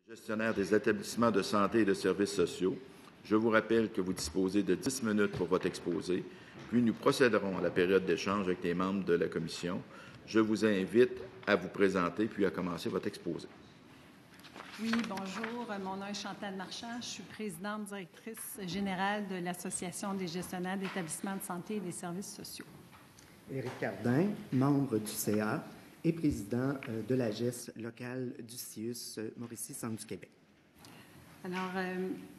Gestionnaire des établissements de santé et de services sociaux, je vous rappelle que vous disposez de 10 minutes pour votre exposé, puis nous procéderons à la période d'échange avec les membres de la commission. Je vous invite à vous présenter puis à commencer votre exposé. Oui, bonjour. Mon nom est Chantal Marchand. Je suis présidente directrice générale de l'Association des gestionnaires d'établissements de santé et des services sociaux. Éric Cardin, membre du CA et président de la GES locale du CIUS Mauricie-Centre du Québec. Alors,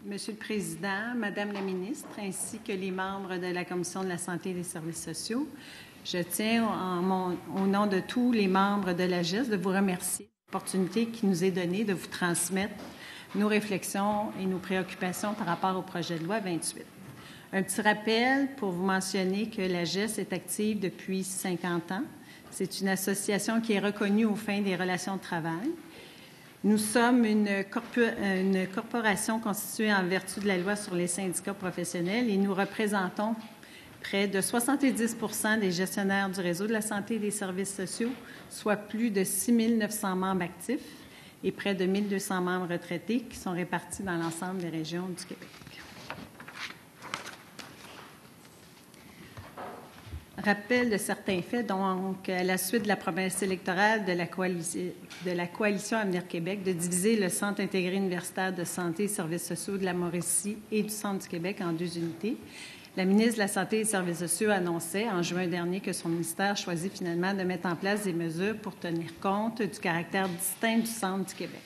Monsieur le Président, Madame la ministre, ainsi que les membres de la Commission de la santé et des services sociaux, je tiens, au nom de tous les membres de la GES, de vous remercier de l'opportunité qui nous est donnée de vous transmettre nos réflexions et nos préoccupations par rapport au projet de loi 28. Un petit rappel pour vous mentionner que la GES est active depuis 50 ans. C'est une association qui est reconnue aux fins des relations de travail. Nous sommes une corporation constituée en vertu de la loi sur les syndicats professionnels et nous représentons près de 70% des gestionnaires du réseau de la santé et des services sociaux, soit plus de 6 900 membres actifs et près de 1 200 membres retraités qui sont répartis dans l'ensemble des régions du Québec. Rappel de certains faits, donc, à la suite de la promesse électorale de la coalition Avenir Québec de diviser le Centre intégré universitaire de santé et services sociaux de la Mauricie et du Centre du Québec en 2 unités, la ministre de la Santé et des services sociaux annonçait en juin dernier que son ministère choisit finalement de mettre en place des mesures pour tenir compte du caractère distinct du Centre du Québec.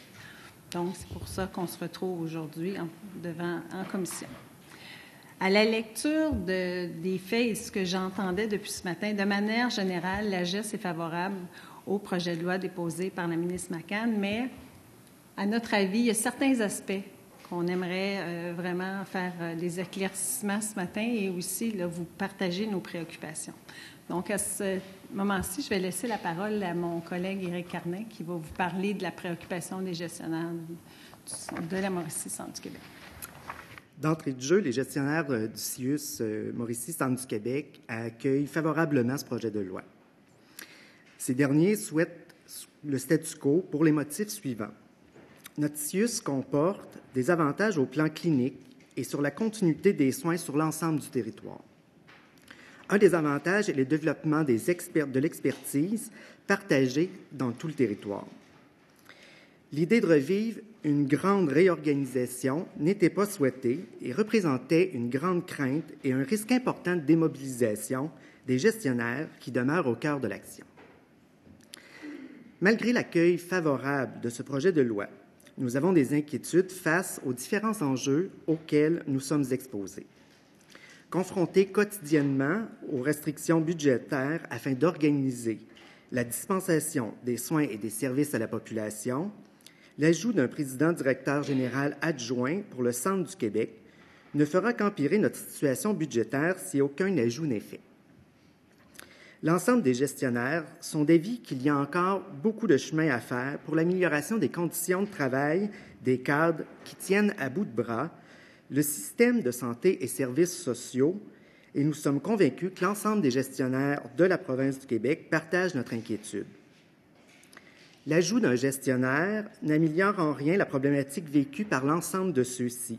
Donc, c'est pour ça qu'on se retrouve aujourd'hui en commission. À la lecture des faits et ce que j'entendais depuis ce matin, de manière générale, la GES est favorable au projet de loi déposé par la ministre McCann, mais à notre avis, il y a certains aspects qu'on aimerait vraiment faire des éclaircissements ce matin et aussi là, vous partager nos préoccupations. Donc, à ce moment-ci, je vais laisser la parole à mon collègue Éric Cardin qui va vous parler de la préoccupation des gestionnaires de la Mauricie-Centre du Québec. D'entrée de jeu, les gestionnaires du CIUS Mauricie-Centre du Québec accueillent favorablement ce projet de loi. Ces derniers souhaitent le statu quo pour les motifs suivants. Notre CIUS comporte des avantages au plan clinique et sur la continuité des soins sur l'ensemble du territoire. Un des avantages est le développement de l'expertise partagée dans tout le territoire. L'idée de revivre une grande réorganisation n'était pas souhaitée et représentait une grande crainte et un risque important de démobilisation des gestionnaires qui demeurent au cœur de l'action. Malgré l'accueil favorable de ce projet de loi, nous avons des inquiétudes face aux différents enjeux auxquels nous sommes exposés. Confrontés quotidiennement aux restrictions budgétaires afin d'organiser la dispensation des soins et des services à la population, l'ajout d'un président-directeur général adjoint pour le Centre du Québec ne fera qu'empirer notre situation budgétaire si aucun ajout n'est fait. L'ensemble des gestionnaires sont d'avis qu'il y a encore beaucoup de chemin à faire pour l'amélioration des conditions de travail des cadres qui tiennent à bout de bras le système de santé et services sociaux et nous sommes convaincus que l'ensemble des gestionnaires de la province du Québec partagent notre inquiétude. L'ajout d'un gestionnaire n'améliore en rien la problématique vécue par l'ensemble de ceux-ci.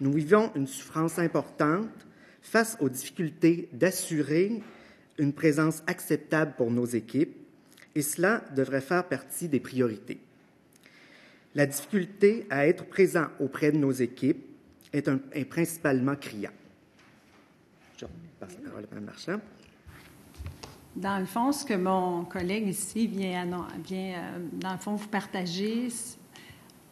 Nous vivons une souffrance importante face aux difficultés d'assurer une présence acceptable pour nos équipes et cela devrait faire partie des priorités. La difficulté à être présent auprès de nos équipes est principalement criant. Je passe la parole à Mme Marchand. Dans le fond, ce que mon collègue ici vient dans le fond, vous partager,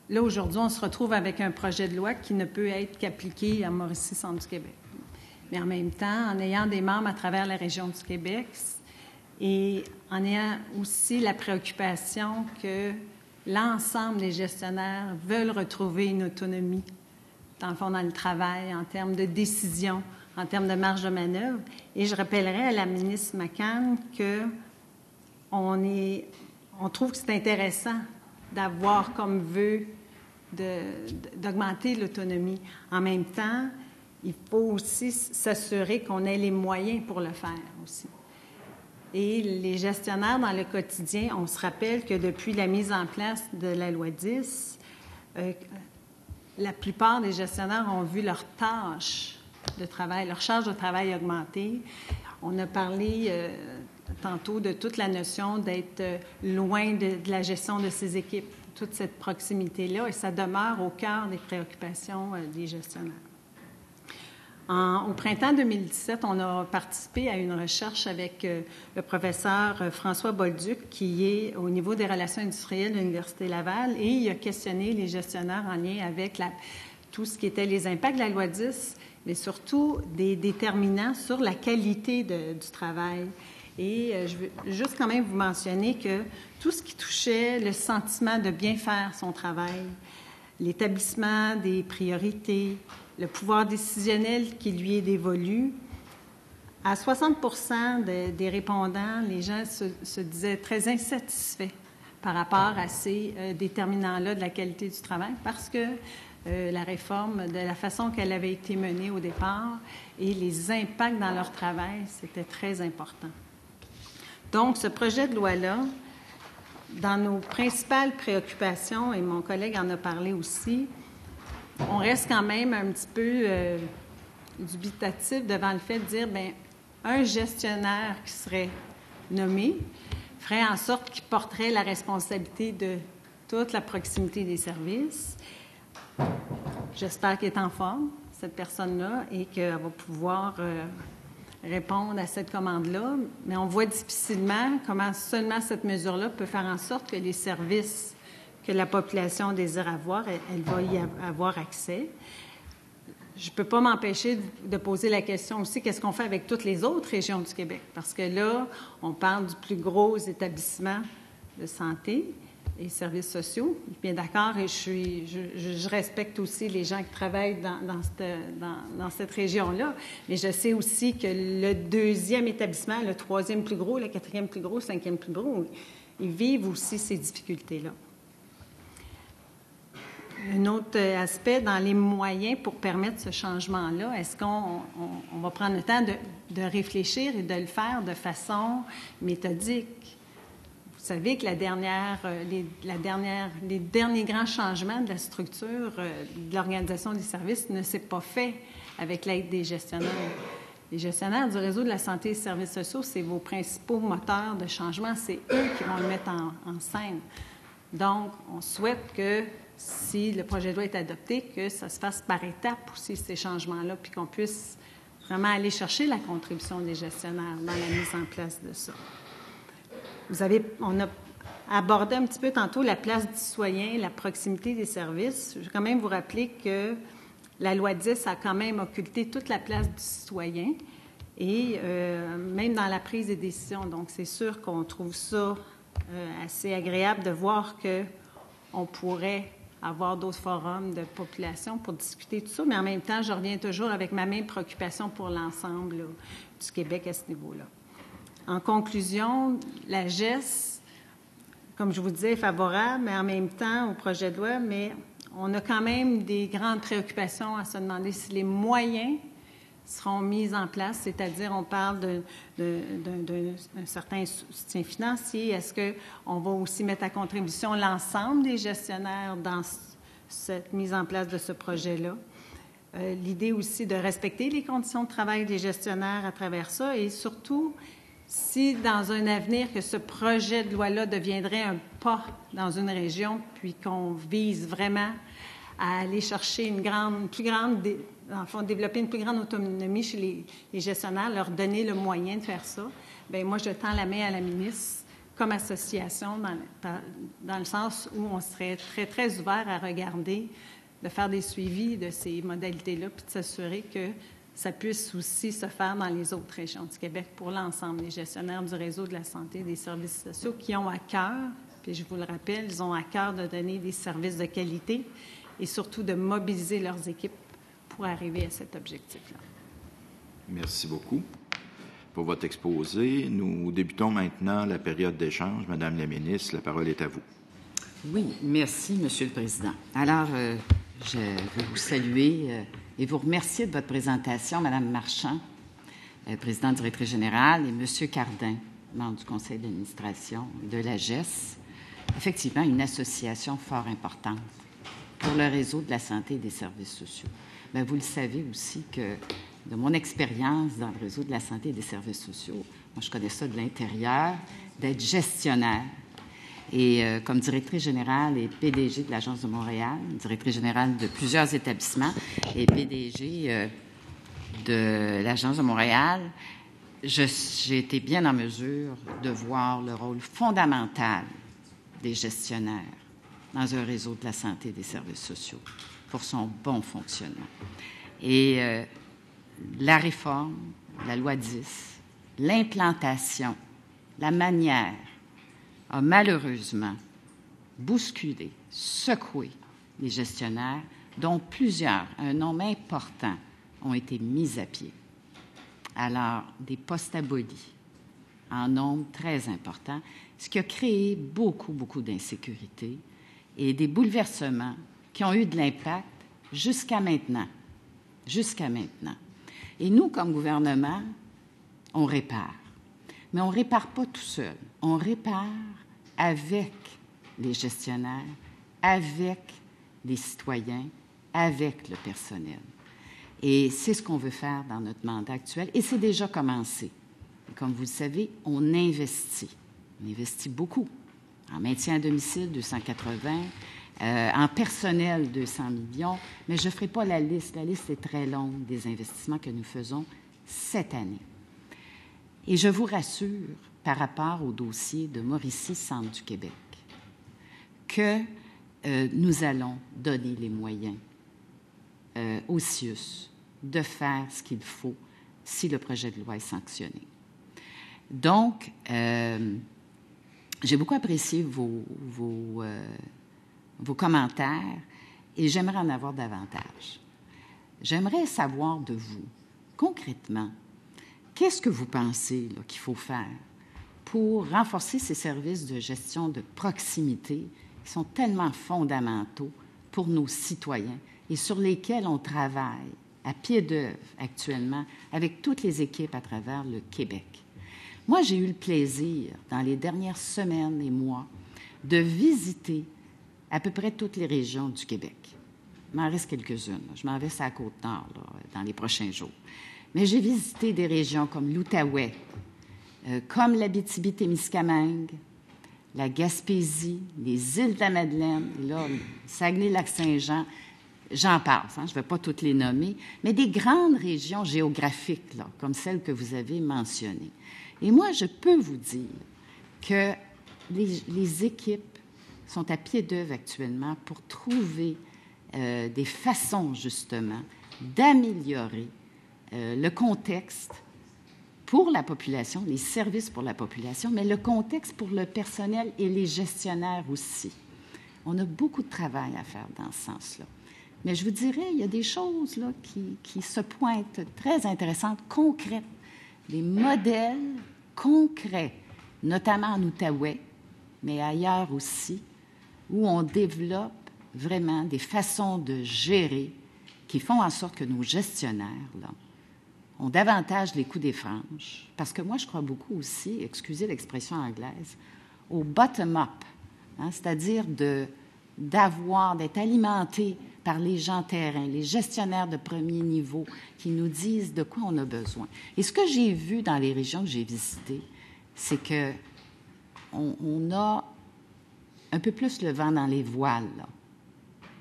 là, aujourd'hui, on se retrouve avec un projet de loi qui ne peut être qu'appliqué à Mauricie-Centre du Québec. Mais en même temps, en ayant des membres à travers la région du Québec et en ayant aussi la préoccupation que l'ensemble des gestionnaires veulent retrouver une autonomie, dans le fond, dans le travail, en termes de décision, en termes de marge de manœuvre. Et je rappellerai à la ministre McCann qu'on trouve que c'est intéressant d'avoir comme vœu d'augmenter l'autonomie. En même temps, il faut aussi s'assurer qu'on ait les moyens pour le faire aussi. Et les gestionnaires dans le quotidien, on se rappelle que depuis la mise en place de la loi 10, la plupart des gestionnaires ont vu leur tâche de travail, leur charge de travail augmenter. On a parlé tantôt de toute la notion d'être loin de la gestion de ses équipes, toute cette proximité-là, et ça demeure au cœur des préoccupations des gestionnaires. Au printemps 2017, on a participé à une recherche avec le professeur François Bolduc, qui est au niveau des relations industrielles de l'Université Laval, et il a questionné les gestionnaires en lien avec tout ce qui était les impacts de la loi 10, mais surtout des déterminants sur la qualité du travail. Et je veux juste quand même vous mentionner que tout ce qui touchait le sentiment de bien faire son travail, l'établissement des priorités, le pouvoir décisionnel qui lui est dévolu, à 60% des répondants, les gens se disaient très insatisfaits par rapport à ces déterminants-là de la qualité du travail parce que la réforme, de la façon qu'elle avait été menée au départ et les impacts dans leur travail, c'était très important. Donc, ce projet de loi-là, dans nos principales préoccupations, et mon collègue en a parlé aussi, on reste quand même un petit peu dubitatif devant le fait de dire, bien, un gestionnaire qui serait nommé ferait en sorte qu'il porterait la responsabilité de toute la proximité des services. J'espère qu'elle est en forme, cette personne-là, et qu'elle va pouvoir répondre à cette commande-là. Mais on voit difficilement comment seulement cette mesure-là peut faire en sorte que les services que la population désire avoir, elle va y avoir accès. Je ne peux pas m'empêcher de poser la question aussi, qu'est-ce qu'on fait avec toutes les autres régions du Québec? Parce que là, on parle du plus gros établissement de santé et services sociaux. Bien d'accord, et je respecte aussi les gens qui travaillent dans cette région-là, mais je sais aussi que le deuxième établissement, le troisième plus gros, le quatrième plus gros, le cinquième plus gros, ils vivent aussi ces difficultés-là. Un autre aspect, dans les moyens pour permettre ce changement-là, est-ce qu'on va prendre le temps de réfléchir et de le faire de façon méthodique? Vous savez que les derniers grands changements de la structure de l'organisation des services ne s'est pas fait avec l'aide des gestionnaires. Les gestionnaires du réseau de la santé et des services sociaux, c'est vos principaux moteurs de changement. C'est eux qui vont le mettre en scène. Donc, on souhaite que si le projet de loi est adopté, que ça se fasse par étapes aussi, ces changements-là, puis qu'on puisse vraiment aller chercher la contribution des gestionnaires dans la mise en place de ça. On a abordé un petit peu tantôt la place du citoyen, la proximité des services. Je vais quand même vous rappeler que la loi 10 a quand même occulté toute la place du citoyen et même dans la prise des décisions. Donc, c'est sûr qu'on trouve ça assez agréable de voir qu'on pourrait avoir d'autres forums de population pour discuter de tout ça, mais en même temps, je reviens toujours avec ma même préoccupation pour l'ensemble là, du Québec à ce niveau-là. En conclusion, la GES, comme je vous disais, est favorable, mais en même temps au projet de loi, mais on a quand même des grandes préoccupations à se demander si les moyens seront mis en place, c'est-à-dire on parle d'un certain soutien financier. Est-ce qu'on va aussi mettre à contribution l'ensemble des gestionnaires dans cette mise en place de ce projet-là? L'idée aussi de respecter les conditions de travail des gestionnaires à travers ça et surtout, si dans un avenir que ce projet de loi-là deviendrait un pas dans une région, puis qu'on vise vraiment à aller chercher dans le fond, développer une plus grande autonomie chez les gestionnaires, leur donner le moyen de faire ça, bien, moi, je tends la main à la ministre comme association dans le sens où on serait très, très ouvert à regarder, de faire des suivis de ces modalités-là, puis de s'assurer que ça puisse aussi se faire dans les autres régions du Québec pour l'ensemble des gestionnaires du réseau de la santé et des services sociaux qui ont à cœur, puis je vous le rappelle, ils ont à cœur de donner des services de qualité et surtout de mobiliser leurs équipes pour arriver à cet objectif-là. Merci beaucoup pour votre exposé. Nous débutons maintenant la période d'échange. Madame la ministre, la parole est à vous. Oui, merci, Monsieur le Président. Alors, je veux vous saluer et vous remercier de votre présentation, Madame Marchand, présidente directrice générale, et Monsieur Cardin, membre du conseil d'administration de la GES. Effectivement, une association fort importante pour le réseau de la santé et des services sociaux. Bien, vous le savez aussi que, de mon expérience dans le réseau de la santé et des services sociaux, moi, je connais ça de l'intérieur, d'être gestionnaire. Et comme directrice générale et PDG de l'Agence de Montréal, directrice générale de plusieurs établissements et PDG de l'Agence de Montréal, j'ai été bien en mesure de voir le rôle fondamental des gestionnaires dans un réseau de la santé et des services sociaux pour son bon fonctionnement. Et la réforme, la loi 10, l'implantation, la manière a malheureusement bousculé, secoué les gestionnaires, dont plusieurs, un nombre important, ont été mis à pied. Alors, des postes abolis en nombre très important, ce qui a créé beaucoup, beaucoup d'insécurité et des bouleversements qui ont eu de l'impact jusqu'à maintenant. Jusqu'à maintenant. Et nous, comme gouvernement, on répare. Mais on ne répare pas tout seul. On répare avec les gestionnaires, avec les citoyens, avec le personnel. Et c'est ce qu'on veut faire dans notre mandat actuel. Et c'est déjà commencé. Et comme vous le savez, on investit. On investit beaucoup. En maintien à domicile, 280. En personnel, 200 millions. Mais je ne ferai pas la liste. La liste est très longue des investissements que nous faisons cette année. Et je vous rassure, par rapport au dossier de Mauricie Centre du Québec, que nous allons donner les moyens au CIUS de faire ce qu'il faut si le projet de loi est sanctionné. Donc, j'ai beaucoup apprécié vos commentaires et j'aimerais en avoir davantage. J'aimerais savoir de vous, concrètement, qu'est-ce que vous pensez qu'il faut faire pour renforcer ces services de gestion de proximité qui sont tellement fondamentaux pour nos citoyens et sur lesquels on travaille à pied d'œuvre actuellement avec toutes les équipes à travers le Québec. Moi, j'ai eu le plaisir, dans les dernières semaines et mois, de visiter à peu près toutes les régions du Québec. Il m'en reste quelques-unes. Je m'en vais sur la Côte-Nord dans les prochains jours. Mais j'ai visité des régions comme l'Outaouais, comme l'Abitibi-Témiscamingue, la Gaspésie, les îles de la Madeleine, là, Saguenay-Lac-Saint-Jean, j'en passe, je ne vais pas toutes les nommer, mais des grandes régions géographiques, là, comme celles que vous avez mentionnées. Et moi, je peux vous dire que les équipes sont à pied d'œuvre actuellement pour trouver des façons, justement, d'améliorer le contexte pour la population, les services pour la population, mais le contexte pour le personnel et les gestionnaires aussi. On a beaucoup de travail à faire dans ce sens-là. Mais je vous dirais, il y a des choses là, qui se pointent très intéressantes, concrètes, des modèles concrets, notamment en Outaouais, mais ailleurs aussi, où on développe vraiment des façons de gérer qui font en sorte que nos gestionnaires là, ont davantage les coups des franges. Parce que moi, je crois beaucoup aussi, excusez l'expression anglaise, au bottom-up, c'est-à-dire d'être alimenté par les gens terrain, les gestionnaires de premier niveau qui nous disent de quoi on a besoin. Et ce que j'ai vu dans les régions que j'ai visitées, c'est que on a un peu plus le vent dans les voiles là,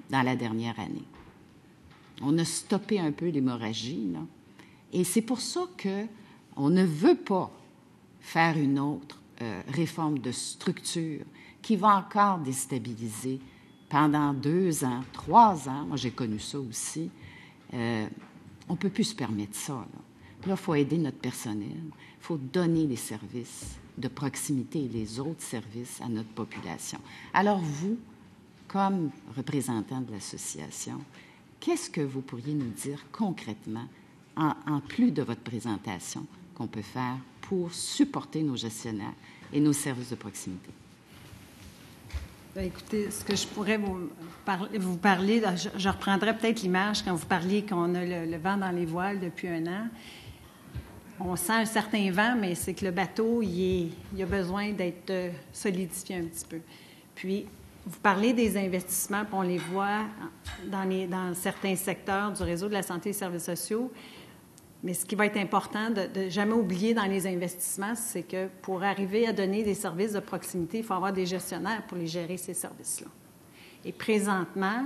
dans la dernière année. On a stoppé un peu l'hémorragie, là. Et c'est pour ça qu'on ne veut pas faire une autre réforme de structure qui va encore déstabiliser pendant 2 ans, 3 ans. Moi, j'ai connu ça aussi. On ne peut plus se permettre ça. Là, il faut aider notre personnel. Il faut donner les services de proximité et les autres services à notre population. Alors, vous, comme représentant de l'association, qu'est-ce que vous pourriez nous dire concrètement en plus de votre présentation, qu'on peut faire pour supporter nos gestionnaires et nos services de proximité? Bien, écoutez, ce que je pourrais vous parler, je reprendrai peut-être l'image quand vous parliez qu'on a le vent dans les voiles depuis 1 an. On sent un certain vent, mais c'est que le bateau, il a besoin d'être solidifié un petit peu. Puis, vous parlez des investissements, puis on les voit dans certains secteurs du réseau de la santé et des services sociaux. Mais ce qui va être important de jamais oublier dans les investissements, c'est que pour arriver à donner des services de proximité, il faut avoir des gestionnaires pour les gérer, ces services-là. Et présentement,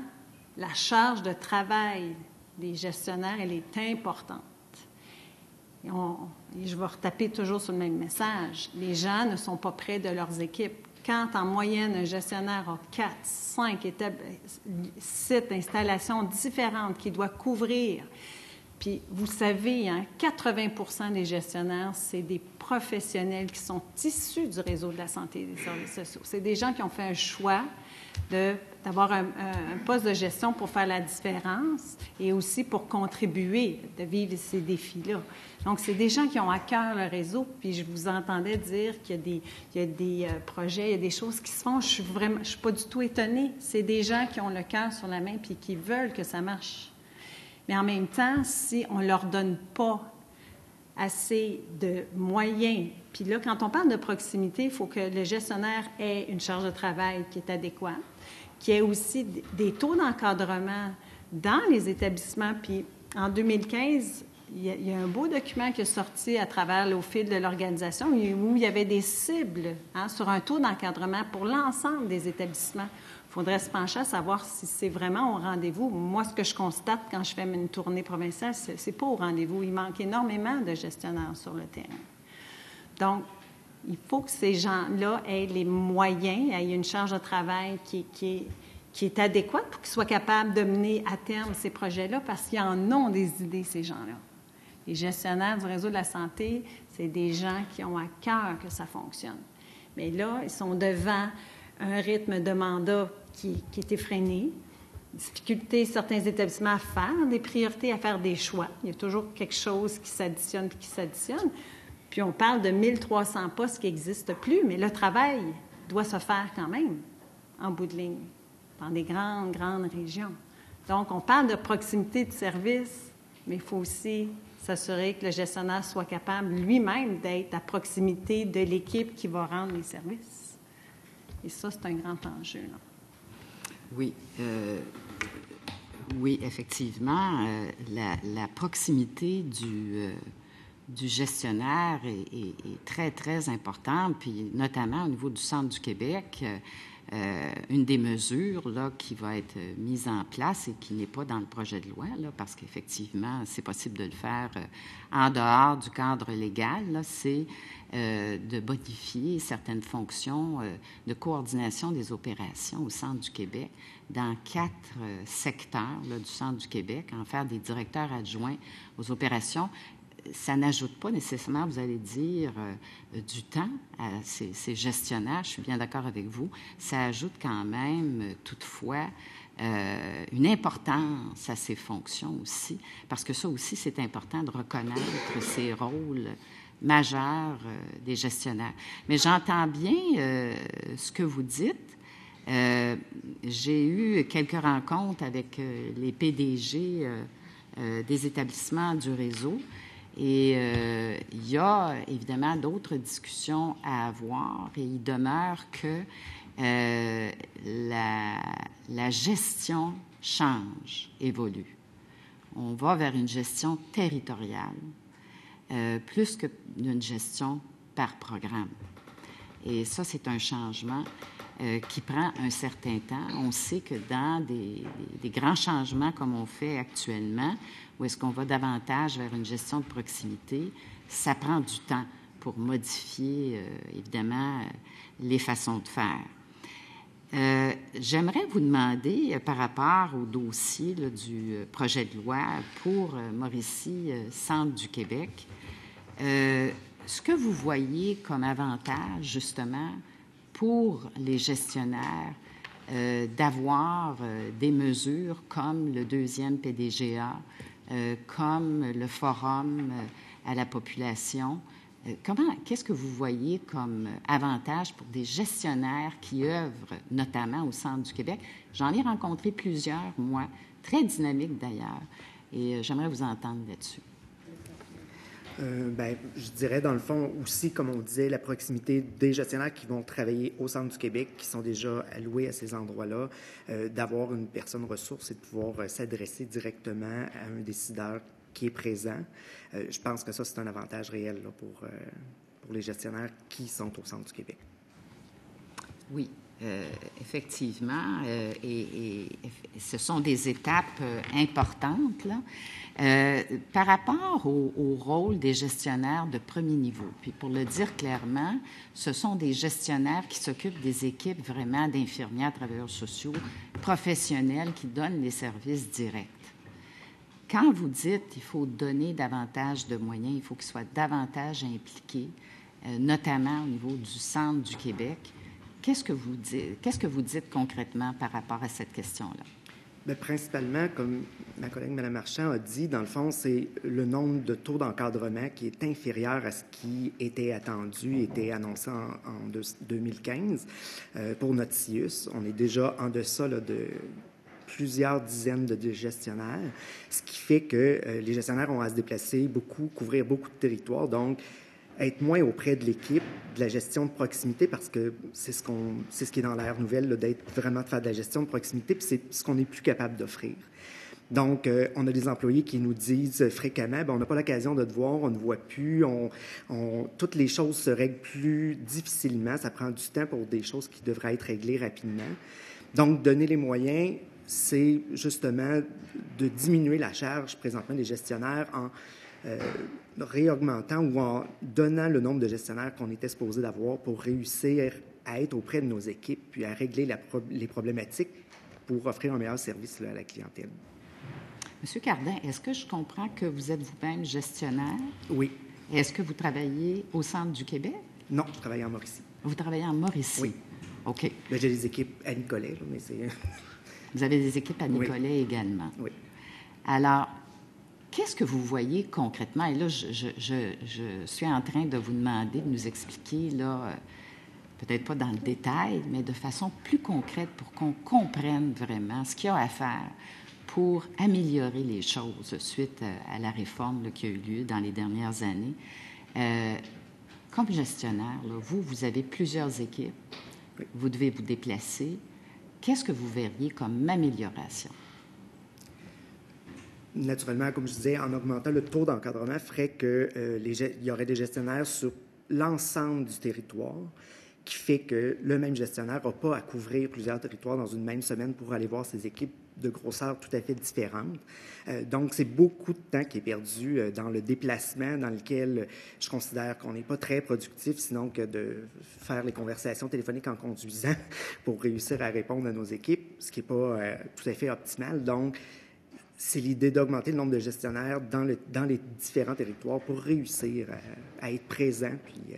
la charge de travail des gestionnaires, elle est importante. Et je vais retaper toujours sur le même message. Les gens ne sont pas près de leurs équipes. Quand, en moyenne, un gestionnaire a 4, 5 sites, installations différentes qu'il doit couvrir, puis vous savez, 80% des gestionnaires, c'est des professionnels qui sont issus du réseau de la santé et des services sociaux. C'est des gens qui ont fait un choix d'avoir un poste de gestion pour faire la différence et aussi pour contribuer, de vivre ces défis-là. Donc, c'est des gens qui ont à cœur le réseau, puis je vous entendais dire qu'il y a des projets, il y a des choses qui se font. Je suis pas du tout étonnée. C'est des gens qui ont le cœur sur la main puis qui veulent que ça marche. Mais en même temps, si on ne leur donne pas assez de moyens, puis là, quand on parle de proximité, il faut que le gestionnaire ait une charge de travail qui est adéquate, qu'il y ait aussi des taux d'encadrement dans les établissements. Puis en 2015, il y a un beau document qui est sorti à travers le fil de l'organisation où il y avait des cibles sur un taux d'encadrement pour l'ensemble des établissements. Il faudrait se pencher à savoir si c'est vraiment au rendez-vous. Moi, ce que je constate quand je fais une tournée provinciale, c'est pas au rendez-vous. Il manque énormément de gestionnaires sur le terrain. Donc, il faut que ces gens-là aient les moyens, aient une charge de travail qui est adéquate pour qu'ils soient capables de mener à terme ces projets-là, parce qu'ils en ont des idées, ces gens-là. Les gestionnaires du réseau de la santé, c'est des gens qui ont à cœur que ça fonctionne. Mais là, ils sont devant un rythme de mandat qui est effréné, difficulté certains établissements à faire des priorités, à faire des choix. Il y a toujours quelque chose qui s'additionne puis qui s'additionne. Puis on parle de 1300 postes qui n'existent plus, mais le travail doit se faire quand même, en bout de ligne, dans des grandes régions. Donc, on parle de proximité de service, mais il faut aussi s'assurer que le gestionnaire soit capable lui-même d'être à proximité de l'équipe qui va rendre les services. Et ça, c'est un grand enjeu, là. Oui, effectivement, la proximité du gestionnaire est très, très importante, puis notamment au niveau du Centre du Québec, une des mesures là, qui va être mise en place et qui n'est pas dans le projet de loi, là, parce qu'effectivement, c'est possible de le faire en dehors du cadre légal, là, c'est de bonifier certaines fonctions de coordination des opérations au Centre du Québec dans 4 secteurs là, du Centre du Québec, en faire des directeurs adjoints aux opérations. Ça n'ajoute pas nécessairement, vous allez dire, du temps à ces gestionnaires, je suis bien d'accord avec vous. Ça ajoute quand même, toutefois, une importance à ces fonctions aussi, parce que ça aussi, c'est important de reconnaître ces rôles majeurs des gestionnaires. Mais j'entends bien ce que vous dites. J'ai eu quelques rencontres avec les PDG des établissements du réseau. Et il y a évidemment d'autres discussions à avoir et il demeure que la gestion change, évolue. On va vers une gestion territoriale plus que d'une gestion par programme. Et ça, c'est un changement qui prend un certain temps. On sait que dans des grands changements comme on fait actuellement, où est-ce qu'on va davantage vers une gestion de proximité, ça prend du temps pour modifier, évidemment, les façons de faire. J'aimerais vous demander, par rapport au dossier là, du projet de loi pour Mauricie, Centre du Québec, ce que vous voyez comme avantage, justement, pour les gestionnaires d'avoir des mesures comme le 2e PDGA, comme le forum à la population. Qu'est-ce que vous voyez comme avantage pour des gestionnaires qui œuvrent notamment au Centre du Québec? J'en ai rencontré plusieurs, moi, très dynamiques d'ailleurs, et j'aimerais vous entendre là-dessus. Je dirais, dans le fond, aussi, comme on disait, la proximité des gestionnaires qui vont travailler au centre du Québec, qui sont déjà alloués à ces endroits-là, d'avoir une personne ressource et de pouvoir s'adresser directement à un décideur qui est présent. Je pense que ça, c'est un avantage réel là, pour les gestionnaires qui sont au centre du Québec. Oui, effectivement, et ce sont des étapes importantes, là. Par rapport au rôle des gestionnaires de premier niveau, puis pour le dire clairement, ce sont des gestionnaires qui s'occupent des équipes vraiment d'infirmières, travailleurs sociaux, professionnels qui donnent les services directs. Quand vous dites qu'il faut donner davantage de moyens, il faut qu'ils soient davantage impliqués, notamment au niveau du centre du Québec, qu'est-ce que vous dites concrètement par rapport à cette question-là? Bien, principalement, comme ma collègue Mme Marchand a dit, dans le fond, c'est le nombre de taux d'encadrement qui est inférieur à ce qui était attendu, était annoncé en 2015 pour notre CIUS. On est déjà en deçà là, de plusieurs dizaines de gestionnaires, ce qui fait que les gestionnaires ont à se déplacer beaucoup, couvrir beaucoup de territoires, donc être moins auprès de l'équipe, de la gestion de proximité, parce que c'est ce qui est dans l'ère nouvelle, là, de faire de la gestion de proximité, puis c'est ce qu'on n'est plus capable d'offrir. Donc, on a des employés qui nous disent fréquemment, on n'a pas l'occasion de te voir, on ne voit plus, toutes les choses se règlent plus difficilement, ça prend du temps pour des choses qui devraient être réglées rapidement. Donc, donner les moyens, c'est justement de diminuer la charge présentement des gestionnaires en réaugmentant ou en donnant le nombre de gestionnaires qu'on était supposé d'avoir pour réussir à être auprès de nos équipes puis à régler les problématiques pour offrir un meilleur service là, à la clientèle. Monsieur Cardin, est-ce que je comprends que vous êtes vous-même gestionnaire? Oui. Est-ce que vous travaillez au centre du Québec? Non, je travaille en Mauricie. Vous travaillez en Mauricie? Oui. OK. Là, j'ai des équipes à Nicolet, là, mais c'est... Vous avez des équipes à Nicolet oui. également? Oui. Alors, qu'est-ce que vous voyez concrètement? Et là, je suis en train de vous demander de nous expliquer, là, peut-être pas dans le détail, mais de façon plus concrète pour qu'on comprenne vraiment ce qu'il y a à faire pour améliorer les choses suite à la réforme là, qui a eu lieu dans les dernières années. Comme gestionnaire, là, vous avez plusieurs équipes, oui. Vous devez vous déplacer. Qu'est-ce que vous verriez comme amélioration? Naturellement, comme je disais, en augmentant le taux d'encadrement ferait qu'il y aurait des gestionnaires sur l'ensemble du territoire, qui fait que le même gestionnaire n'a pas à couvrir plusieurs territoires dans une même semaine pour aller voir ses équipes de grosseur tout à fait différentes. Donc, c'est beaucoup de temps qui est perdu dans le déplacement, dans lequel je considère qu'on n'est pas très productif, sinon que de faire les conversations téléphoniques en conduisant pour réussir à répondre à nos équipes, ce qui n'est pas tout à fait optimal. Donc, c'est l'idée d'augmenter le nombre de gestionnaires dans les différents territoires pour réussir à être présent puis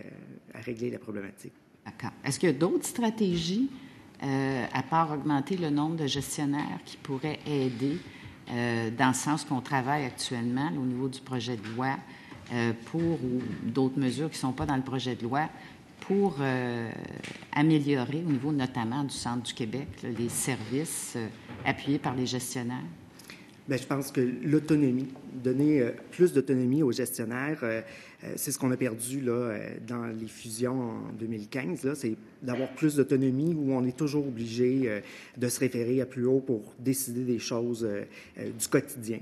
à régler la problématique. D'accord. Est-ce qu'il y a d'autres stratégies, à part augmenter le nombre de gestionnaires, qui pourraient aider dans le sens qu'on travaille actuellement là, au niveau du projet de loi ou d'autres mesures qui ne sont pas dans le projet de loi pour améliorer au niveau notamment du Centre du Québec là, les services appuyés par les gestionnaires? Bien, je pense que l'autonomie, donner plus d'autonomie aux gestionnaires, c'est ce qu'on a perdu là, dans les fusions en 2015. Là, c'est d'avoir plus d'autonomie où on est toujours obligé de se référer à plus haut pour décider des choses du quotidien.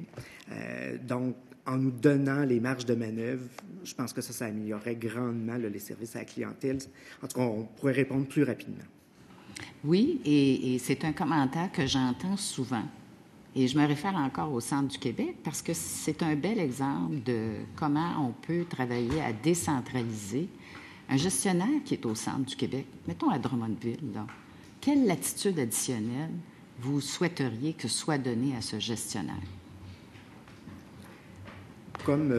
Donc, en nous donnant les marges de manœuvre, je pense que ça améliorerait grandement là, les services à la clientèle. En tout cas, on pourrait répondre plus rapidement. Oui, et c'est un commentaire que j'entends souvent. Et je me réfère encore au Centre du Québec parce que c'est un bel exemple de comment on peut travailler à décentraliser. Un gestionnaire qui est au Centre du Québec, mettons à Drummondville, là, quelle latitude additionnelle vous souhaiteriez que soit donnée à ce gestionnaire? Comme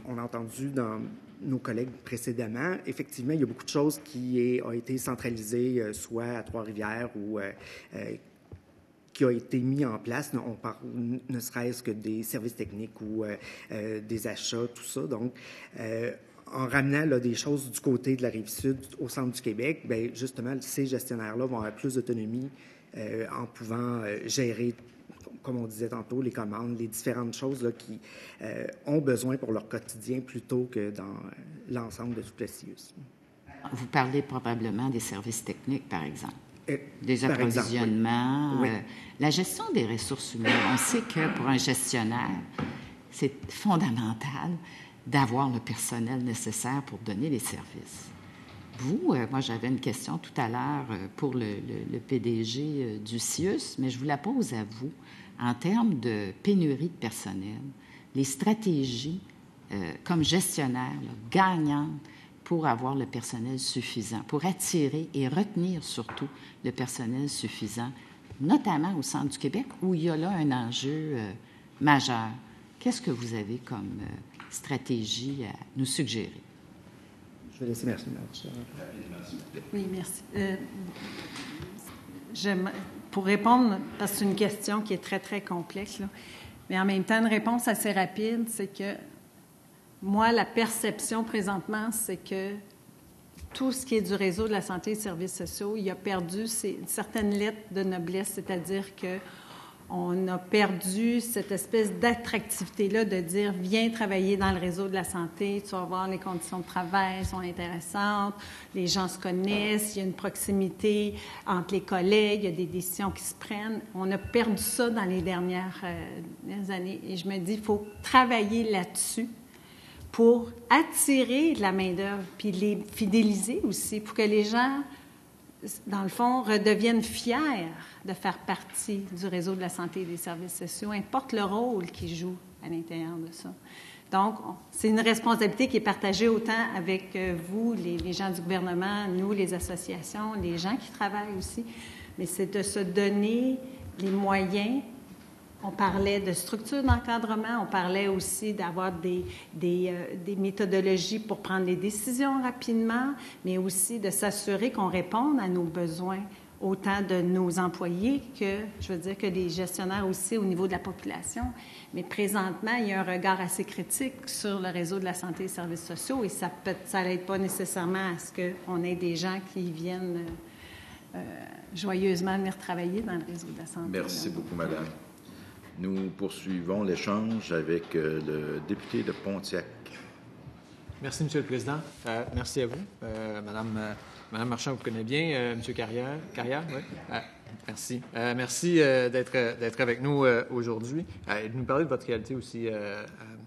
on a entendu dans nos collègues précédemment, effectivement, il y a beaucoup de choses qui ont été centralisées, soit à Trois-Rivières ou qui a été mis en place. On parle ne serait-ce que des services techniques ou des achats, tout ça. Donc, en ramenant là, des choses du côté de la Rive-Sud au centre du Québec, bien, justement, ces gestionnaires-là vont avoir plus d'autonomie en pouvant gérer comme on disait tantôt, les commandes, les différentes choses là, qui ont besoin pour leur quotidien plutôt que dans l'ensemble de tout le CIUS. Vous parlez probablement des services techniques, par exemple. Des Par exemple, approvisionnements, oui. la gestion des ressources humaines. On sait que pour un gestionnaire, c'est fondamental d'avoir le personnel nécessaire pour donner les services. Vous, moi j'avais une question tout à l'heure pour le PDG du CIUS, mais je vous la pose à vous. En termes de pénurie de personnel, les stratégies comme gestionnaire là, gagnantes pour avoir le personnel suffisant, pour attirer et retenir surtout le personnel suffisant, notamment au centre du Québec, où il y a là un enjeu majeur. Qu'est-ce que vous avez comme stratégie à nous suggérer? Je vais laisser merci. Oui, merci. Pour répondre, parce que c'est une question qui est très, très complexe, là, mais en même temps, une réponse assez rapide, c'est que moi, la perception présentement, c'est que tout ce qui est du réseau de la santé et des services sociaux, il a perdu certaines lettres de noblesse, c'est-à-dire qu'on a perdu cette espèce d'attractivité-là de dire « Viens travailler dans le réseau de la santé, tu vas voir les conditions de travail sont intéressantes, les gens se connaissent, il y a une proximité entre les collègues, il y a des décisions qui se prennent. » On a perdu ça dans les dernières années et je me dis « Il faut travailler là-dessus. » pour attirer de la main-d'œuvre, puis les fidéliser aussi, pour que les gens, dans le fond, redeviennent fiers de faire partie du réseau de la santé et des services sociaux, importe le rôle qu'ils jouent à l'intérieur de ça. Donc, c'est une responsabilité qui est partagée autant avec vous, les gens du gouvernement, nous, les associations, les gens qui travaillent aussi, mais c'est de se donner les moyens. On parlait de structure d'encadrement, on parlait aussi d'avoir des méthodologies pour prendre les décisions rapidement, mais aussi de s'assurer qu'on réponde à nos besoins, autant de nos employés que, je veux dire, que des gestionnaires aussi au niveau de la population. Mais présentement, il y a un regard assez critique sur le réseau de la santé et des services sociaux et ça n'aide pas nécessairement à ce qu'on ait des gens qui viennent joyeusement venir travailler dans le réseau de la santé. Merci beaucoup, Madame. Nous poursuivons l'échange avec le député de Pontiac. Merci, Monsieur le Président. Merci à vous. Madame Marchand, vous connaissez bien. Monsieur Carrière, oui. Merci. Merci d'être avec nous aujourd'hui et de nous parler de votre réalité aussi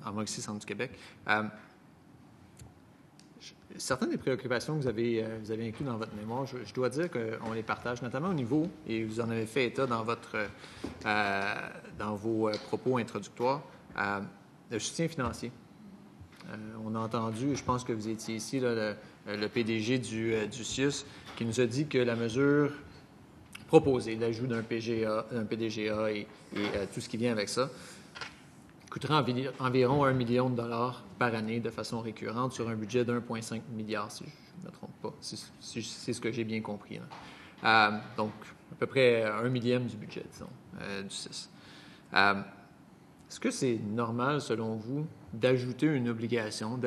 en Mauricie, Centre du Québec. Certaines des préoccupations que vous avez incluses dans votre mémoire, je dois dire qu'on les partage, notamment au niveau, et vous en avez fait état dans vos propos introductoires, le soutien financier. On a entendu, je pense que vous étiez ici, là, le PDG du CIUS, qui nous a dit que la mesure proposée, l'ajout d'un PDGA et tout ce qui vient avec ça, coûterait environ 1 million de dollars par année de façon récurrente sur un budget d'1,5 milliard, si je ne me trompe pas. C'est ce que j'ai bien compris. Donc, à peu près 1/1000 du budget, disons, du CIS. Est-ce que c'est normal, selon vous, d'ajouter une obligation,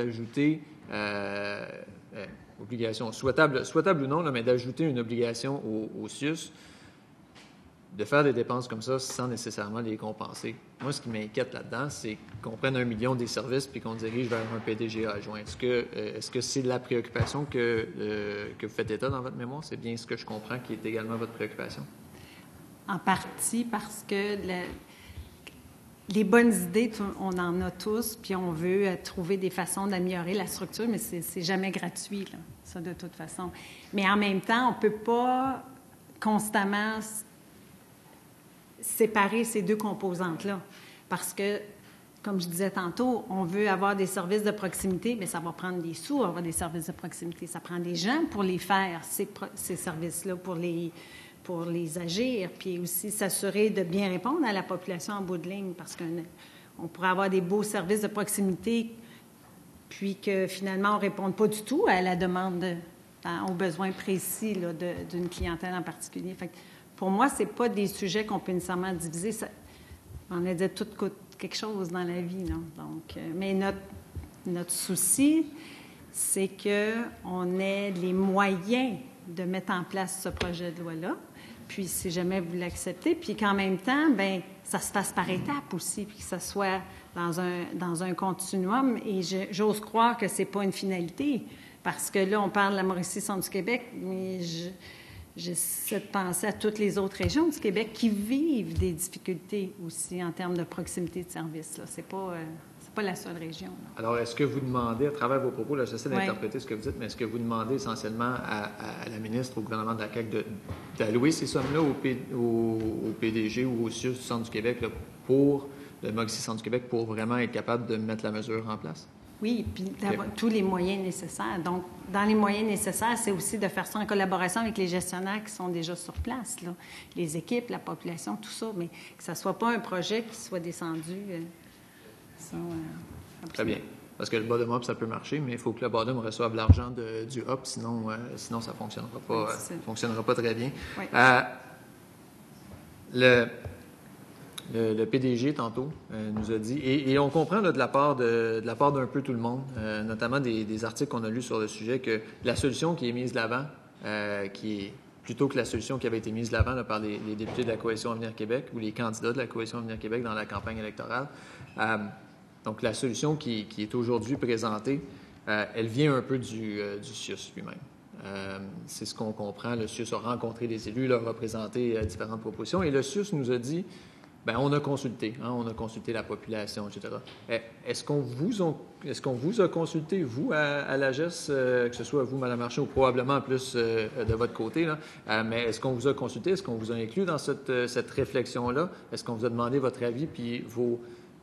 obligation souhaitable ou non, là, mais d'ajouter une obligation au CIUS, de faire des dépenses comme ça sans nécessairement les compenser? Moi, ce qui m'inquiète là-dedans, c'est qu'on prenne 1 million des services puis qu'on dirige vers un PDGA adjoint. Est-ce que c'est la préoccupation que vous faites état dans votre mémoire? C'est bien ce que je comprends qui est également votre préoccupation? En partie parce que les bonnes idées, on en a tous, puis on veut trouver des façons d'améliorer la structure, mais c'est jamais gratuit, là, ça, de toute façon. Mais en même temps, on ne peut pas constamment séparer ces deux composantes-là. Parce que, comme je disais tantôt, on veut avoir des services de proximité, mais ça va prendre des sous, avoir des services de proximité. Ça prend des gens pour les faire, ces services-là, pour les agir, puis aussi s'assurer de bien répondre à la population en bout de ligne, parce qu'on pourrait avoir des beaux services de proximité, puis que finalement, on ne réponde pas du tout à la demande, aux besoins précis là, d'une clientèle en particulier. Fait que, pour moi, ce n'est pas des sujets qu'on peut nécessairement diviser. On a dit tout coûte quelque chose dans la vie. Là. Donc, mais notre souci, c'est qu'on ait les moyens de mettre en place ce projet de loi-là. Puis, si jamais vous l'acceptez, puis qu'en même temps, bien, ça se fasse par étapes aussi, puis que ça soit dans un continuum. Et j'ose croire que c'est pas une finalité, parce que là, on parle de la Mauricie, centre du Québec, mais j'essaie de penser à toutes les autres régions du Québec qui vivent des difficultés aussi en termes de proximité de services. Là. C'est pas la seule région. Là. Alors, est-ce que vous demandez, à travers vos propos, là, j'essaie d'interpréter ce que vous dites, mais est-ce que vous demandez essentiellement à la ministre, au gouvernement de la CAQ, d'allouer ces sommes-là au PDG ou au CIUS du Centre du Québec là, pour le Mauricie Centre du Québec pour vraiment être capable de mettre la mesure en place? Oui, puis d'avoir tous les moyens nécessaires. Donc, dans les moyens nécessaires, c'est aussi de faire ça en collaboration avec les gestionnaires qui sont déjà sur place, là. Les équipes, la population, tout ça, mais que ça ne soit pas un projet qui soit descendu. Très bien. Parce que le bottom-up, ça peut marcher, mais il faut que le bottom reçoive l'argent du up, sinon ça ne fonctionnera pas très bien. Oui. Le PDG, tantôt, nous a dit, et on comprend là, de la part d'un peu tout le monde, notamment des articles qu'on a lus sur le sujet, que la solution qui est mise de l'avant, qui est plutôt que la solution qui avait été mise de l'avant là, par les députés de la Coalition Avenir Québec ou les candidats de la Coalition Avenir Québec dans la campagne électorale. Donc, la solution qui est aujourd'hui présentée, elle vient un peu du CIUS lui-même. C'est ce qu'on comprend. Le CIUS a rencontré des élus, leur a présenté différentes propositions, et le CIUS nous a dit, bien, on a consulté la population, etc. Est-ce qu'on vous a consulté, vous, à la GES, que ce soit vous, Mme Marchand, ou probablement plus de votre côté, là, mais est-ce qu'on vous a consulté? Est-ce qu'on vous a inclus dans cette réflexion-là? Est-ce qu'on vous a demandé votre avis, puis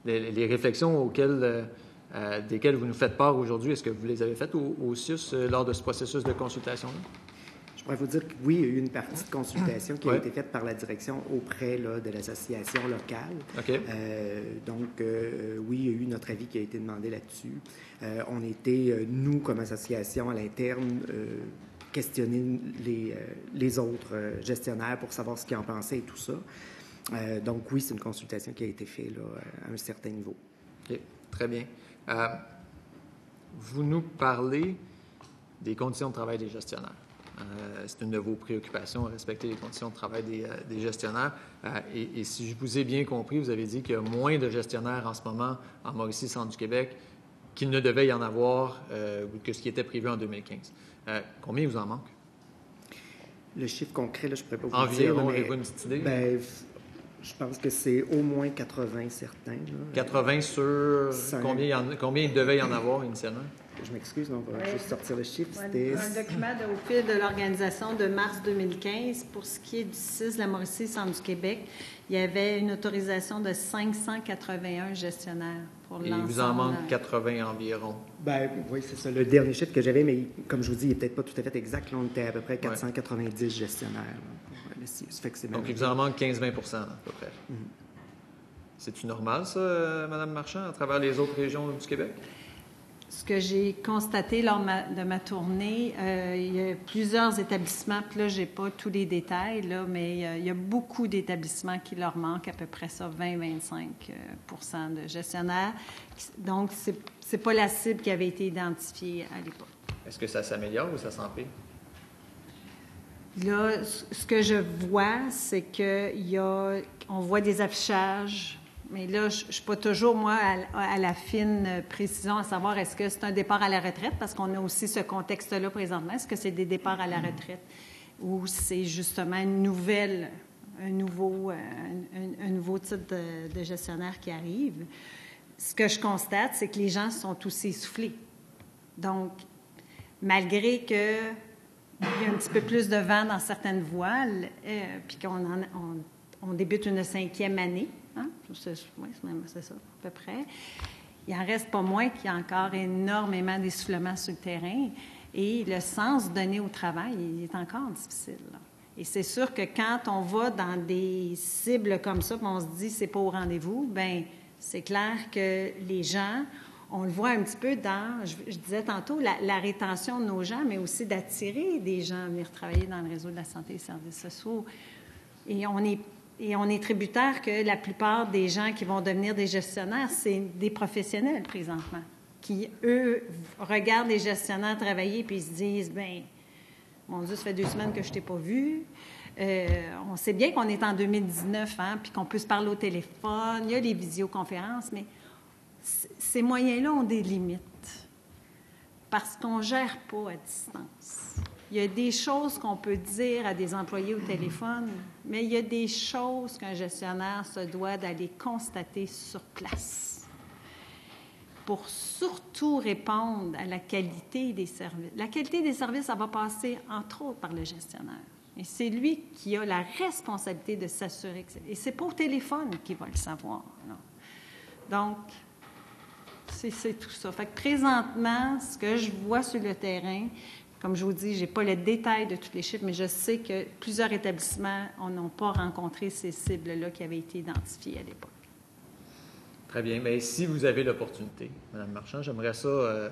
les réflexions desquelles vous nous faites part aujourd'hui, est-ce que vous les avez faites au CIUS lors de ce processus de consultation-là? Je pourrais vous dire que oui, il y a eu une partie de consultation qui a été faite par la direction auprès là, de l'association locale. Okay. Oui, il y a eu notre avis qui a été demandé là-dessus. On était, nous, comme association à l'interne, questionner les autres gestionnaires pour savoir ce qu'ils en pensaient et tout ça. Donc oui, c'est une consultation qui a été faite là, à un certain niveau. OK, très bien. Vous nous parlez des conditions de travail des gestionnaires. C'est une de vos préoccupations, respecter les conditions de travail des gestionnaires. Et si je vous ai bien compris, vous avez dit qu'il y a moins de gestionnaires en ce moment en Mauricie, centre du Québec, qu'il ne devait y en avoir que ce qui était prévu en 2015. Combien il vous en manque? Le chiffre concret, là, je ne pourrais pas vous dire. Environ, avez-vous une petite idée? Ben, je pense que c'est au moins 80 certains. Là. 80 sur combien il devait y en avoir initialement? Je m'excuse, on va juste sortir le chiffre. C'était un document au fil de l'organisation de mars 2015. Pour ce qui est du CIS de la Mauricie, centre du Québec, il y avait une autorisation de 581 gestionnaires pour l'ensemble. Et il vous en manque 80 environ. Ben oui, c'est ça. Le dernier chiffre que j'avais, mais comme je vous dis, il n'est peut-être pas tout à fait exact. Là, on était à peu près 490 gestionnaires. Là, pour le CIS. Fait que c'est donc, il vous en manque 15-20 à peu près. Mm-hmm. C'est-tu normal, ça, Mme Marchand, à travers les autres régions du Québec? Ce que j'ai constaté lors de ma tournée, il y a plusieurs établissements, puis là, je n'ai pas tous les détails, là, mais il y a beaucoup d'établissements qui leur manquent à peu près ça, 20-25 % de gestionnaires. Donc, ce n'est pas la cible qui avait été identifiée à l'époque. Est-ce que ça s'améliore ou ça s'empire? Là, ce que je vois, c'est qu'on voit des affichages. Mais là, je ne suis pas toujours, moi, à la fine précision à savoir est-ce que c'est un départ à la retraite, parce qu'on a aussi ce contexte-là présentement. Est-ce que c'est des départs à la retraite ou c'est justement un nouveau type de gestionnaire qui arrive? Ce que je constate, c'est que les gens sont aussi essoufflés. Donc, malgré qu'il y a un petit peu plus de vent dans certaines voiles, puis qu'on débute une 5e année, hein? C'est ça, à peu près. Il n'en reste pas moins qu'il y a encore énormément d'essoufflement sur le terrain. Et le sens donné au travail, il est encore difficile. Là. Et c'est sûr que quand on va dans des cibles comme ça, puis on se dit c'est pas au rendez-vous, bien, c'est clair que les gens, on le voit un petit peu dans, je disais tantôt, la rétention de nos gens, mais aussi d'attirer des gens à venir travailler dans le réseau de la santé et des services sociaux. Et on est tributaire que la plupart des gens qui vont devenir des gestionnaires, c'est des professionnels présentement, qui, eux, regardent les gestionnaires travailler puis ils se disent, bien, mon Dieu, ça fait 2 semaines que je ne t'ai pas vu. On sait bien qu'on est en 2019, hein, puis qu'on peut se parler au téléphone, il y a les visioconférences, mais ces moyens-là ont des limites parce qu'on ne gère pas à distance. Il y a des choses qu'on peut dire à des employés au téléphone, mais il y a des choses qu'un gestionnaire se doit d'aller constater sur place pour surtout répondre à la qualité des services. La qualité des services, ça va passer, entre autres, par le gestionnaire. Et c'est lui qui a la responsabilité de s'assurer que c'est... Et c'est pas au téléphone qu'il va le savoir. Non. Donc, c'est tout ça. Fait que présentement, ce que je vois sur le terrain, comme je vous dis, je n'ai pas le détail de tous les chiffres, mais je sais que plusieurs établissements n'ont pas rencontré ces cibles-là qui avaient été identifiées à l'époque. Très bien. Mais si vous avez l'opportunité, Mme Marchand, j'aimerais ça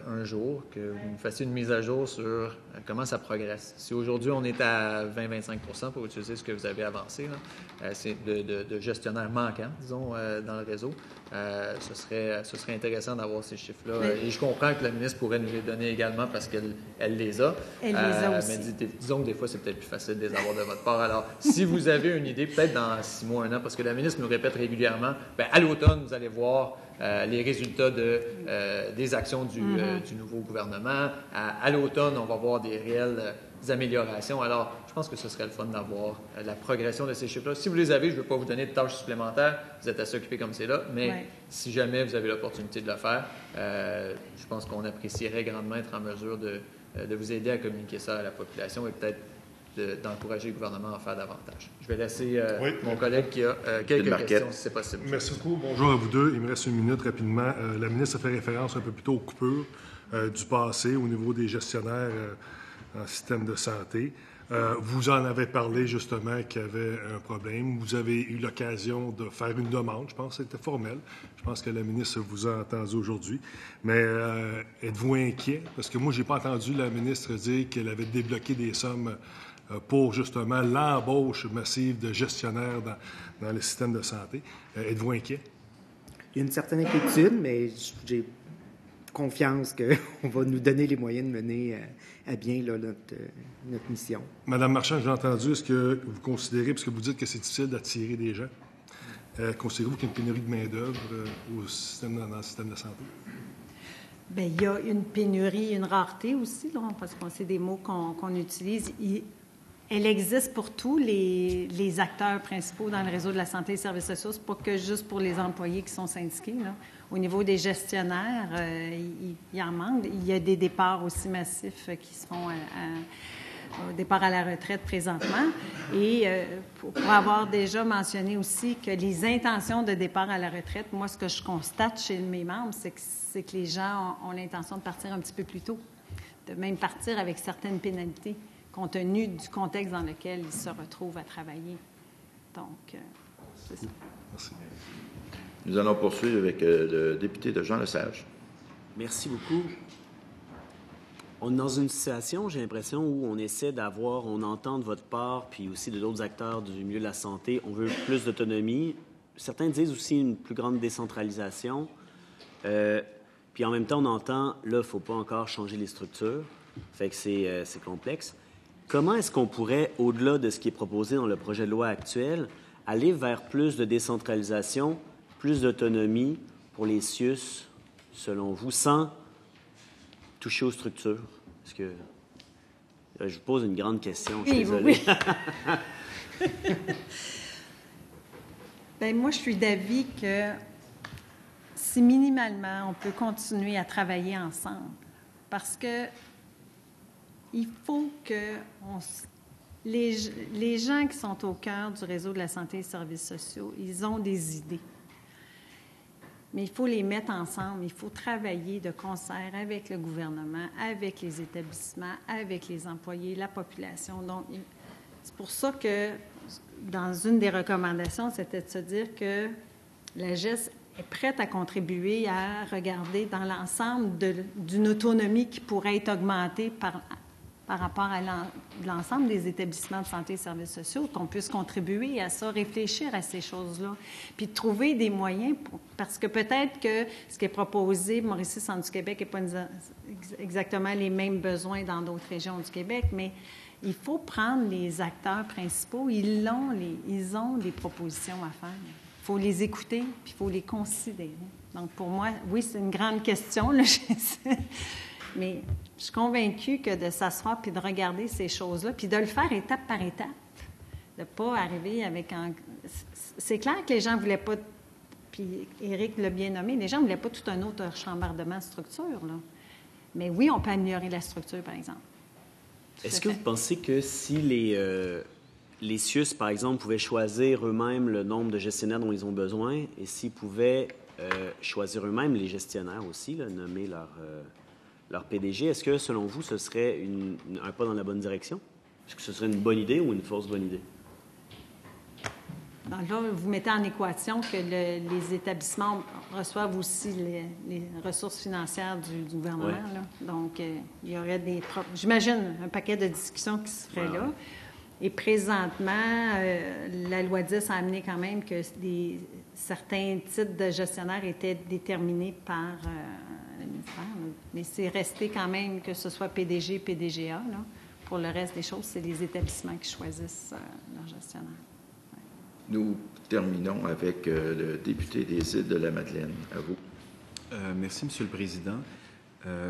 un jour que vous me fassiez une mise à jour sur comment ça progresse. Si aujourd'hui on est à 20-25 pour utiliser ce que vous avez avancé, là, c'est de gestionnaires manquants, disons, dans le réseau, ce serait intéressant d'avoir ces chiffres-là. Oui. Et je comprends que la ministre pourrait nous les donner également parce qu'elle les a. Elle les a aussi. Mais disons que des fois, c'est peut-être plus facile de les avoir de votre part. Alors, si vous avez une idée, peut-être dans 6 mois, 1 an, parce que la ministre nous répète régulièrement, bien, à l'automne, vous allez voir les résultats des actions du nouveau gouvernement. À l'automne, on va voir des réelles améliorations. Alors, je pense que ce serait le fun d'avoir la progression de ces chiffres-là. Si vous les avez, je ne veux pas vous donner de tâches supplémentaires. Vous êtes assez occupés comme c'est là. Mais si jamais vous avez l'opportunité de le faire, je pense qu'on apprécierait grandement être en mesure de vous aider à communiquer ça à la population et peut-être d'encourager le gouvernement à en faire davantage. Je vais laisser mon collègue qui a quelques questions, si c'est possible. Merci beaucoup. Bonjour à vous deux. Il me reste 1 minute rapidement. La ministre a fait référence un peu plus tôt aux coupures du passé au niveau des gestionnaires en système de santé. Vous en avez parlé justement qu'il y avait un problème. Vous avez eu l'occasion de faire une demande. Je pense que c'était formel. Je pense que la ministre vous a entendu aujourd'hui. Mais êtes-vous inquiet? Parce que moi, je n'ai pas entendu la ministre dire qu'elle avait débloqué des sommes pour justement l'embauche massive de gestionnaires dans le système de santé. Êtes-vous inquiet? Il y a une certaine inquiétude, mais j'ai confiance qu'on va nous donner les moyens de mener à bien là, notre mission. Madame Marchand, j'ai entendu, est-ce que vous considérez, parce que vous dites que c'est difficile d'attirer des gens, considérez-vous qu'il y a une pénurie de main-d'œuvre dans le système de santé? Bien, il y a une pénurie, une rareté aussi, là, parce que c'est des mots qu'on utilise. Elle existe pour tous les acteurs principaux dans le réseau de la santé et des services sociaux. Ce n'est pas que juste pour les employés qui sont syndiqués. Là. Au niveau des gestionnaires, il en manque. Il y a des départs aussi massifs qui se font au départ à la retraite présentement. Et pour avoir déjà mentionné aussi que les intentions de départ à la retraite, moi, ce que je constate chez mes membres, c'est que les gens ont l'intention de partir un petit peu plus tôt, de même partir avec certaines pénalités, compte tenu du contexte dans lequel ils se retrouvent à travailler. Donc, c'est ça. Merci. Nous allons poursuivre avec le député de Jean Lesage. Merci beaucoup. On est dans une situation, j'ai l'impression, où on essaie on entend de votre part, puis aussi de d'autres acteurs du milieu de la santé, on veut plus d'autonomie. Certains disent aussi une plus grande décentralisation. Puis en même temps, on entend, là, il ne faut pas encore changer les structures. Fait que c'est complexe. Comment est-ce qu'on pourrait, au-delà de ce qui est proposé dans le projet de loi actuel, aller vers plus de décentralisation, plus d'autonomie pour les CIUS, selon vous, sans toucher aux structures? Parce que je vous pose une grande question, je suis désolée. Oui. Bien, moi, je suis d'avis que si minimalement, on peut continuer à travailler ensemble, parce que il faut que les gens qui sont au cœur du réseau de la santé et des services sociaux, ils ont des idées. Mais il faut les mettre ensemble. Il faut travailler de concert avec le gouvernement, avec les établissements, avec les employés, la population. Donc, c'est pour ça que, dans une des recommandations, c'était de se dire que la GES est prête à contribuer à regarder dans l'ensemble d'une autonomie qui pourrait être augmentée par rapport à l'ensemble des établissements de santé et services sociaux, qu'on puisse contribuer à ça, réfléchir à ces choses-là, puis trouver des moyens, parce que peut-être que ce qui est proposé, Mauricie, Centre du Québec, n'est pas exactement les mêmes besoins dans d'autres régions du Québec, mais il faut prendre les acteurs principaux. Ils ont des propositions à faire. Il faut les écouter, puis il faut les considérer. Donc, pour moi, oui, c'est une grande question, là, je sais. Mais je suis convaincue que de s'asseoir puis de regarder ces choses-là, puis de le faire étape par étape, de ne pas arriver avec... C'est clair que les gens ne voulaient pas, puis Éric l'a bien nommé, les gens ne voulaient pas tout un autre chambardement de structure, là. Mais oui, on peut améliorer la structure, par exemple. Est-ce que vous pensez que si les CIUS, par exemple, pouvaient choisir eux-mêmes le nombre de gestionnaires dont ils ont besoin et s'ils pouvaient choisir eux-mêmes les gestionnaires aussi, là, nommer leur PDG, est-ce que, selon vous, ce serait un pas dans la bonne direction? Est-ce que ce serait une bonne idée ou une fausse bonne idée? Donc là, vous mettez en équation que les établissements reçoivent aussi les ressources financières du gouvernement. Ouais. Là. Donc, il y aurait j'imagine, un paquet de discussions qui se ferait là. Et présentement, la loi 10 a amené quand même que certains titres de gestionnaires étaient déterminés par le ministère. Là. Mais c'est resté quand même que ce soit PDG, PDGA. Là. Pour le reste des choses, c'est les établissements qui choisissent leurs gestionnaires. Nous terminons avec le député des Îles-de-la-Madeleine. À vous. Merci, Monsieur le Président.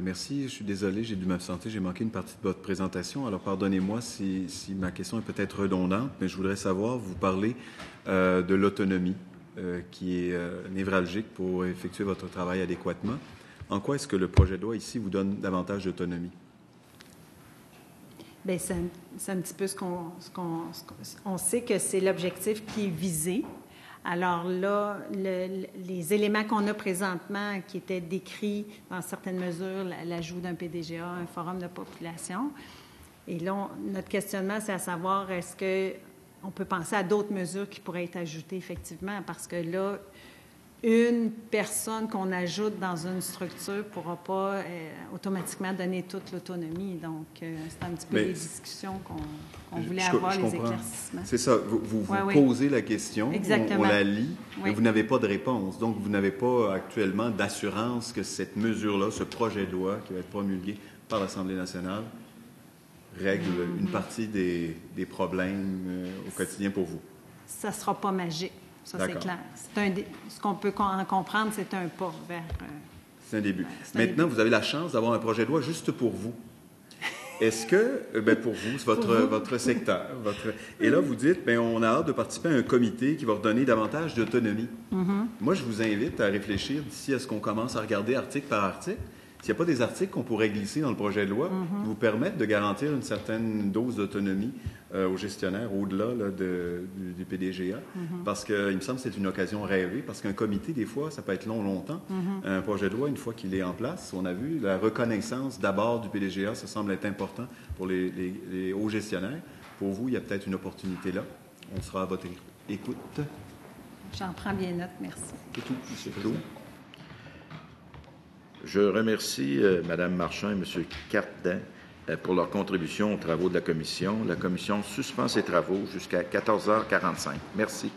Merci. Je suis désolé, j'ai dû m'absenter. J'ai manqué une partie de votre présentation. Alors, pardonnez-moi si ma question est peut-être redondante, mais je voudrais savoir, vous parlez de l'autonomie qui est névralgique pour effectuer votre travail adéquatement. En quoi est-ce que le projet de loi ici vous donne davantage d'autonomie? Bien, c'est un petit peu on sait que c'est l'objectif qui est visé. Alors là, les éléments qu'on a présentement qui étaient décrits dans certaines mesures, l'ajout d'un PDGA, un forum de population. Et là, notre questionnement, c'est à savoir, est-ce qu'on peut penser à d'autres mesures qui pourraient être ajoutées effectivement? Parce que là, une personne qu'on ajoute dans une structure ne pourra pas automatiquement donner toute l'autonomie. Donc, c'est un petit peu les discussions qu'on voulait avoir, les éclaircissements. C'est ça. Vous posez la question, on la lit, mais vous n'avez pas de réponse. Donc, vous n'avez pas actuellement d'assurance que cette mesure-là, ce projet de loi qui va être promulgué par l'Assemblée nationale, règle une partie des problèmes au quotidien pour vous. Ça ne sera pas magique. Ça, c'est clair. Ce qu'on peut en comprendre, c'est un pas vers... c'est un début. Maintenant, vous avez la chance d'avoir un projet de loi juste pour vous. Est-ce que, pour vous, c'est votre secteur, et là, vous dites, on a hâte de participer à un comité qui va redonner davantage d'autonomie. Mm-hmm. Moi, je vous invite à réfléchir d'ici à ce qu'on commence à regarder article par article. S'il n'y a pas des articles qu'on pourrait glisser dans le projet de loi qui vous permettent de garantir une certaine dose d'autonomie aux gestionnaires au-delà du PDGA, parce qu'il me semble que c'est une occasion rêvée, parce qu'un comité, des fois, ça peut être longtemps. Un projet de loi, une fois qu'il est en place, on a vu la reconnaissance d'abord du PDGA, ça semble être important pour les hauts gestionnaires. Pour vous, il y a peut-être une opportunité là. On sera à votre écoute. J'en prends bien note, merci. C'est tout, M. Président. Je remercie Mme Marchand et M. Cardin pour leur contribution aux travaux de la Commission. La Commission suspend ses travaux jusqu'à 14h45. Merci.